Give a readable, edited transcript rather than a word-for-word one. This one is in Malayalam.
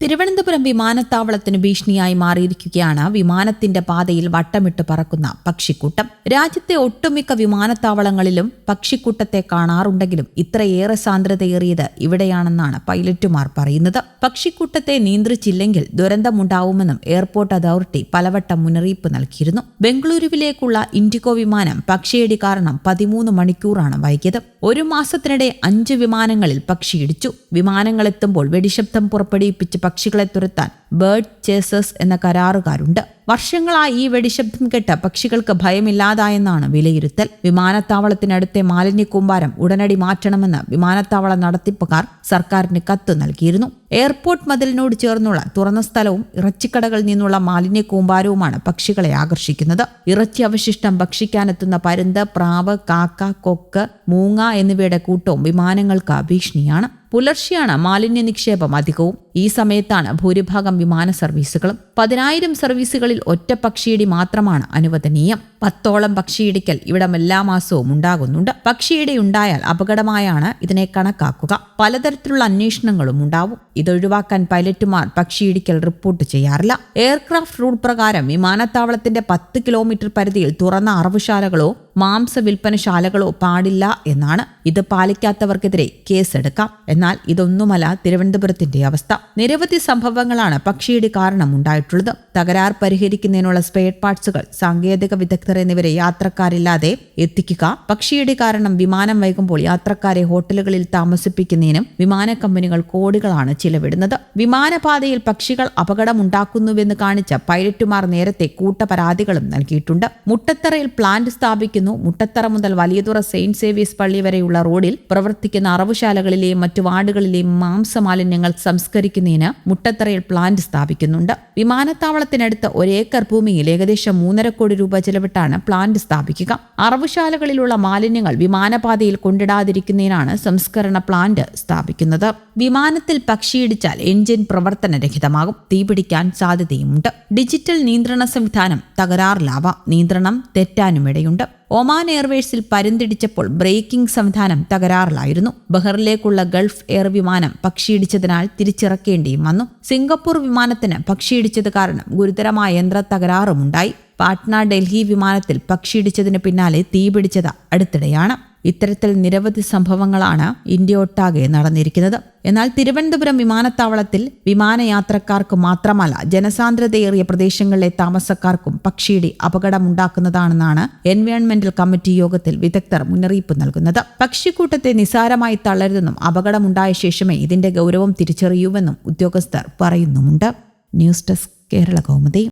തിരുവനന്തപുരം വിമാനത്താവളത്തിന് ഭീഷണിയായി മാറിയിരിക്കുകയാണ് വിമാനത്തിന്റെ പാതയിൽ വട്ടമിട്ട് പറക്കുന്ന പക്ഷിക്കൂട്ടം. രാജ്യത്തെ ഒട്ടുമിക്ക വിമാനത്താവളങ്ങളിലും പക്ഷിക്കൂട്ടത്തെ കാണാറുണ്ടെങ്കിലും ഇത്രയേറെ സാന്ദ്രതയേറിയത് ഇവിടെയാണെന്നാണ് പൈലറ്റുമാർ പറയുന്നത്. പക്ഷിക്കൂട്ടത്തെ നിയന്ത്രിച്ചില്ലെങ്കിൽ ദുരന്തമുണ്ടാവുമെന്നും എയർപോർട്ട് അതോറിറ്റി പലവട്ടം മുന്നറിയിപ്പ് നൽകിയിരുന്നു. ബംഗളൂരുവിലേക്കുള്ള ഇൻഡിഗോ വിമാനം പക്ഷിയിടി കാരണം 13 മണിക്കൂറാണ് വൈകിയത്. ഒരു മാസത്തിനിടെ 5 വിമാനങ്ങളിൽ പക്ഷിയിടിച്ചു. വിമാനങ്ങളെത്തുമ്പോൾ വെടിശബ്ദം പുറപ്പെടുവിപ്പിച്ച് പക്ഷികളെ തുരത്താൻ ബേർഡ് ചേസേഴ്സ് എന്ന കരാറുകാരുണ്ട്. വർഷങ്ങളായി ഈ വെടിശബ്ദം കേട്ട് പക്ഷികൾക്ക് ഭയമില്ലാതായെന്നാണ് വിലയിരുത്തൽ. വിമാനത്താവളത്തിനടുത്തെ മാലിന്യ കൂമ്പാരം ഉടനടി മാറ്റണമെന്ന് വിമാനത്താവള നടത്തിപ്പുകാർ സർക്കാരിന് കത്ത് നൽകിയിരുന്നു. എയർപോർട്ട് മതിലിനോട് ചേർന്നുള്ള തുറന്ന സ്ഥലവും ഇറച്ചിക്കടകളിൽ നിന്നുള്ള മാലിന്യ കൂമ്പാരവുമാണ് പക്ഷികളെ ആകർഷിക്കുന്നത്. ഇറച്ചി അവശിഷ്ടം ഭക്ഷിക്കാനെത്തുന്ന പരുന്ത്, പ്രാവ്, കാക്ക, കൊക്ക്, മൂങ്ങ എന്നിവയുടെ കൂട്ടവും വിമാനങ്ങൾക്ക് ഭീഷണിയാണ്. പുലർച്ചെയാണ് മാലിന്യ നിക്ഷേപം അധികവും. ഈ സമയത്താണ് ഭൂരിഭാഗം വിമാന സർവീസുകളും. 10,000 സർവീസുകളിൽ ഒറ്റ പക്ഷിയിടി മാത്രമാണ് അനുവദനീയം. 10ഓളം പക്ഷിയിടിക്കൽ ഇവിടം എല്ലാ മാസവും ഉണ്ടാകുന്നുണ്ട്. പക്ഷിയിടി ഉണ്ടായാൽ അപകടമായാണ് ഇതിനെ കണക്കാക്കുക. പലതരത്തിലുള്ള അന്വേഷണങ്ങളും ഉണ്ടാവും. ഇതൊഴിവാക്കാൻ പൈലറ്റുമാർ പക്ഷിയിടിക്കൽ റിപ്പോർട്ട് ചെയ്യാറില്ല. എയർക്രാഫ്റ്റ് റൂൾ പ്രകാരം വിമാനത്താവളത്തിന്റെ 10 കിലോമീറ്റർ പരിധിയിൽ തുറന്ന അറവുശാലകളോ മാംസ വിൽപ്പനശാലകളോ പാടില്ല എന്നാണ്. ഇത് പാലിക്കാത്തവർക്കെതിരെ കേസെടുക്കാം. എന്നാൽ ഇതൊന്നുമല്ല തിരുവനന്തപുരത്തിന്റെ അവസ്ഥ. നിരവധി സംഭവങ്ങളാണ് പക്ഷിയിടി കാരണം ഉണ്ടായിട്ടുള്ളത്. തകരാർ പരിഹരിക്കുന്നതിനുള്ള സ്പെയർ പാർട്സുകൾ, സാങ്കേതിക വിദഗ്ധർ എന്നിവരെ യാത്രക്കാരില്ലാതെ എത്തിക്കുക, പക്ഷിയിടി കാരണം വിമാനം വൈകുമ്പോൾ യാത്രക്കാരെ ഹോട്ടലുകളിൽ താമസിപ്പിക്കുന്നതിനും വിമാന കമ്പനികൾ കോടികളാണ് ചിലവിടുന്നത്. വിമാനപാതയിൽ പക്ഷികൾ അപകടമുണ്ടാക്കുന്നുവെന്ന് കാണിച്ച പൈലറ്റുമാർ നേരത്തെ കൂട്ടപരാതികളും നൽകിയിട്ടുണ്ട്. മുട്ടത്തറയിൽ പ്ലാന്റ് സ്ഥാപിക്കുന്നു. മുട്ടത്തറ മുതൽ വലിയതുറ സെയിന്റ് സേവിയേഴ്സ് പള്ളി വരെയുള്ള റോഡിൽ പ്രവർത്തിക്കുന്ന അറവുശാലകളിലെയും മറ്റു വാർഡുകളിലെയും മാംസമാലിന്യങ്ങൾ സംസ്കരിക്കുന്നതിന് മുട്ടത്തറയിൽ പ്ലാന്റ് സ്ഥാപിക്കുന്നുണ്ട്. വിമാനത്താവളത്തിനടുത്ത് 1 ഏക്കർ ഭൂമിയിൽ ഏകദേശം 3.5 കോടി രൂപ ചെലവിട്ടാണ് പ്ലാന്റ് സ്ഥാപിക്കുക. അറവുശാലകളിലുള്ള മാലിന്യങ്ങൾ വിമാനപാതയിൽ കൊണ്ടിടാതിരിക്കുന്നതിനാണ് സംസ്കരണ പ്ലാന്റ് സ്ഥാപിക്കുന്നത്. വിമാനത്തിൽ പക്ഷിയിടിച്ചാൽ എഞ്ചിൻ പ്രവർത്തനരഹിതമാകും. തീപിടിക്കാൻ സാധ്യതയുമുണ്ട്. ഡിജിറ്റൽ നിയന്ത്രണ സംവിധാനം തകരാറിലാവാം. നിയന്ത്രണം തെറ്റാനുമിടയുണ്ട്. ഒമാൻ എയർവേസിൽ പരുന്തിടിച്ചപ്പോൾ ബ്രേക്കിംഗ് സംവിധാനം തകരാറിലായിരുന്നു. ബഹറിലേക്കുള്ള ഗൾഫ് എയർ വിമാനം പക്ഷിയിടിച്ചതിനാൽ തിരിച്ചിറക്കേണ്ടിയും വന്നു. സിംഗപ്പൂർ വിമാനത്തിന് പക്ഷിയിടിച്ചത് കാരണം ഗുരുതരമായ യന്ത്ര തകരാറുമുണ്ടായി. പാട്ന ഡൽഹി വിമാനത്തിൽ പക്ഷിയിടിച്ചതിന് പിന്നാലെ തീപിടിച്ചത് അടുത്തിടെയാണ്. ഇത്തരത്തിൽ നിരവധി സംഭവങ്ങളാണ് ഇന്ത്യയൊട്ടാകെ നടന്നിരിക്കുന്നത്. എന്നാൽ തിരുവനന്തപുരം വിമാനത്താവളത്തിൽ വിമാനയാത്രക്കാർക്ക് മാത്രമല്ല ജനസാന്ദ്രതയേറിയ പ്രദേശങ്ങളിലെ താമസക്കാർക്കും പക്ഷിയിടി അപകടമുണ്ടാക്കുന്നതാണെന്നാണ് എൻവയോൺമെന്റൽ കമ്മിറ്റി യോഗത്തിൽ വിദഗ്ധർ മുന്നറിയിപ്പ് നൽകുന്നത്. പക്ഷിക്കൂട്ടത്തെ നിസാരമായി തള്ളരുതെന്നും അപകടമുണ്ടായ ശേഷമേ ഇതിന്റെ ഗൗരവം തിരിച്ചറിയൂവെന്നും ഉദ്യോഗസ്ഥർ പറയുന്നുമുണ്ട്. News desk, Kerala Kaumudi.